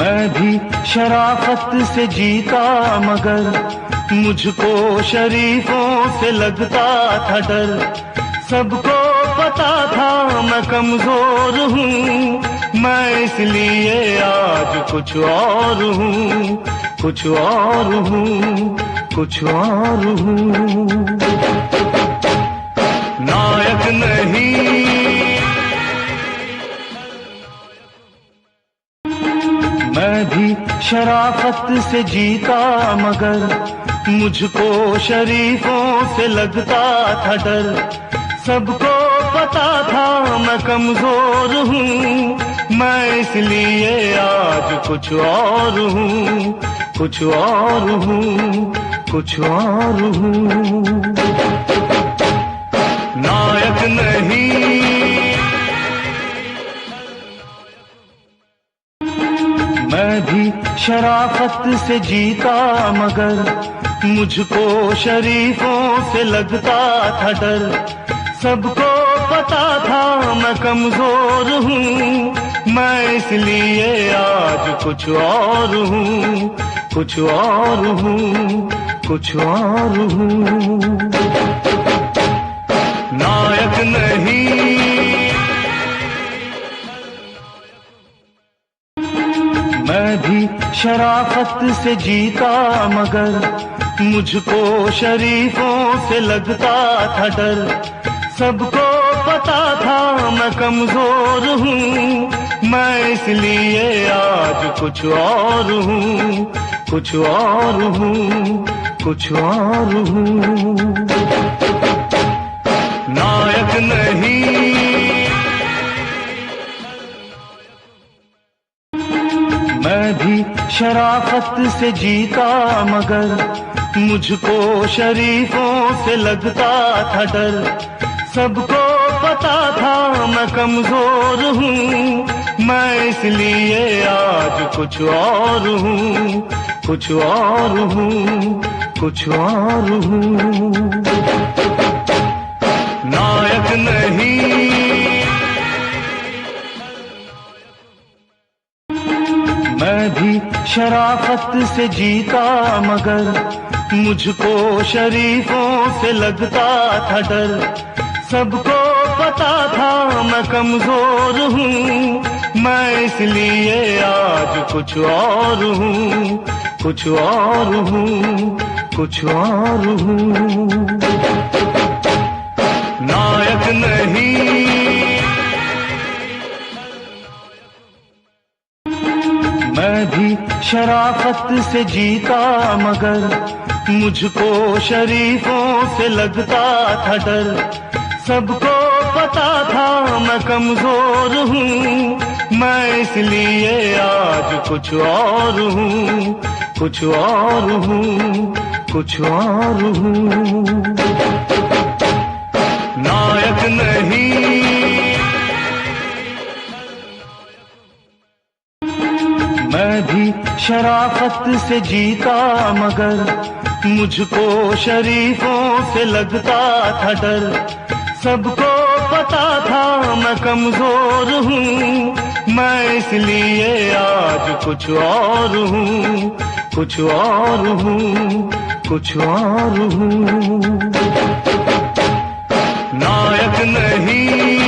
मैं भी शराफत से जीता मगर मुझको शरीफों से लगता था डर। सबको पता था मैं कमजोर हूँ, मैं इसलिए आज कुछ और हूँ, कुछ और हूँ, कुछ और हूँ। नायक नहीं मैं भी शराफत से जीता मगर मुझको शरीफों से लगता था डर। सबको पता था मैं कमजोर हूँ, मैं इसलिए आज कुछ और हूँ, कुछ और हूँ, कुछ और हूँ। नायक नहीं मैं भी शराफत से जीता मगर मुझको शरीफों से लगता था डर। सबको पता था मैं कमजोर हूँ, मैं इसलिए आज कुछ और हूँ, कुछ और हूँ, कुछ और हूँ। नायक नहीं मैं भी शराफत से जीता मगर मुझको शरीफों से लगता था डर। सबको पता था मैं कमजोर हूँ, मैं इसलिए आज कुछ और हूँ, कुछ और हूँ, कुछ और हूँ। नायक नहीं मैं भी शराफत से जीता मगर मुझको शरीफों से लगता था डर। सबको पता था मैं कमजोर हूँ, मैं इसलिए आज कुछ और हूँ, कुछ और हूँ, कुछ और हूँ। नायक नहीं मैं भी शराफत से जीता मगर मुझको शरीफों से लगता था डर। सबको पता था मैं कमजोर हूँ, मैं इसलिए आज कुछ और हूँ, कुछ और हूँ, कुछ और हूँ। नायक नहीं मैं भी शराफत से जीता मगर मुझको शरीफों से लगता था डर। सबको पता था मैं कमजोर हूँ, मैं इसलिए आज कुछ और हूँ, कुछ और हूँ, कुछ और हूँ। नायक नहीं मैं भी शराफत से जीता मगर मुझको शरीफों से लगता था डर। सबको पता था मैं कमजोर हूँ, मैं इसलिए आज कुछ और हूँ, कुछ और हूँ, कुछ और हूँ। नायक नहीं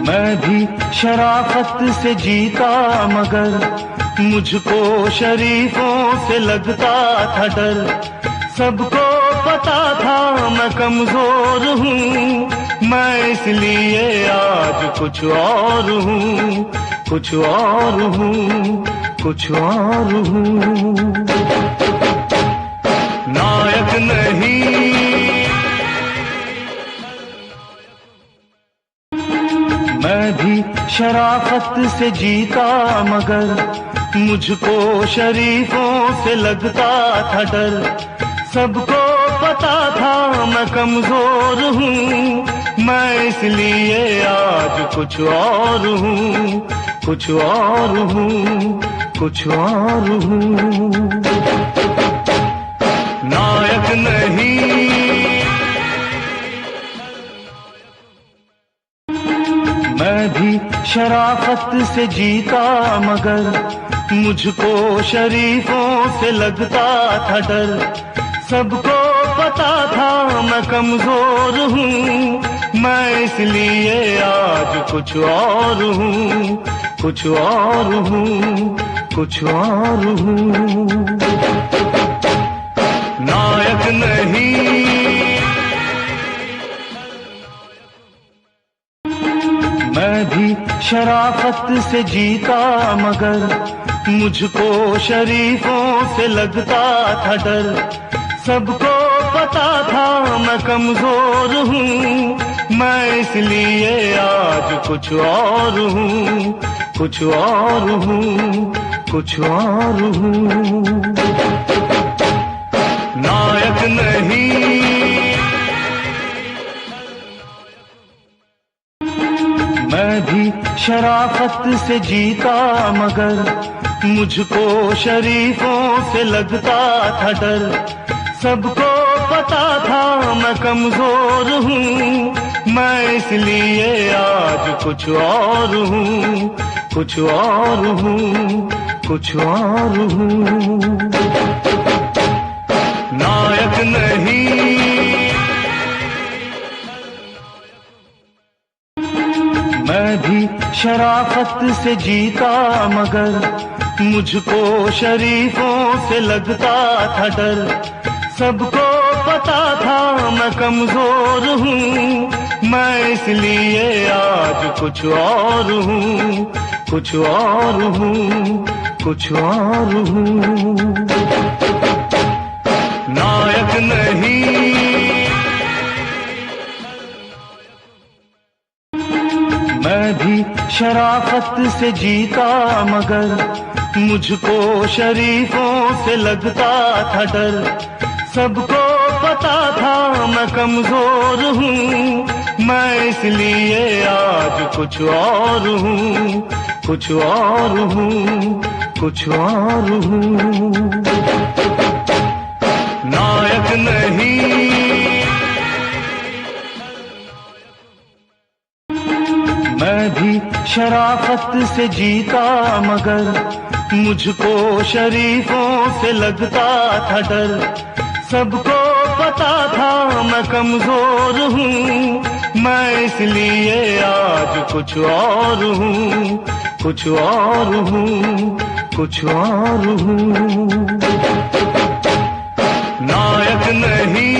मैं भी शराफत से जीता मगर मुझको शरीफों से लगता था डर। सबको पता था मैं कमजोर हूँ, मैं इसलिए आज कुछ और हूँ, कुछ और हूँ, कुछ और हूँ। नायक नहीं मैं भी शराफत से जीता मगर मुझको शरीफों से लगता था डर। सबको पता था मैं कमजोर हूँ, मैं इसलिए आज कुछ और हूँ, कुछ और हूँ, कुछ और हूँ। नायक नहीं मैं मैं भी शराफत से जीता मगर मुझको शरीफों से लगता था डर। सबको पता था मैं कमजोर हूँ, मैं इसलिए आज कुछ और हूँ, कुछ और हूँ, कुछ और हूँ। नायक नहीं मैं भी शराफत से जीता मगर मुझको शरीफों से लगता था डर। सबको पता था मैं कमजोर हूँ, मैं इसलिए आज कुछ और हूँ, कुछ और हूँ, कुछ और हूँ। नायक नहीं मैं भी शराफत से जीता मगर मुझको शरीफों से लगता था डर। सबको पता था मैं कमजोर हूँ, मैं इसलिए आज कुछ और हूँ, कुछ और हूँ, कुछ और हूँ। नायक नहीं मैं भी शराफत से जीता मगर मुझको शरीफों से लगता था डर। सबको पता था मैं कमजोर हूँ, मैं इसलिए आज कुछ और हूँ, कुछ और हूँ, कुछ और हूँ। नायक नहीं मैं भी शराफत से जीता मगर मुझको शरीफों से लगता था डर। सबको पता था मैं कमजोर हूँ, मैं इसलिए आज कुछ और हूँ, कुछ और हूँ, कुछ और हूँ। नायक नहीं मैं भी शराफत से जीता मगर मुझको शरीफों से लगता था डर। सबको पता था मैं कमजोर हूँ, मैं इसलिए आज कुछ और हूँ, कुछ और हूँ, कुछ और हूँ। नायक नहीं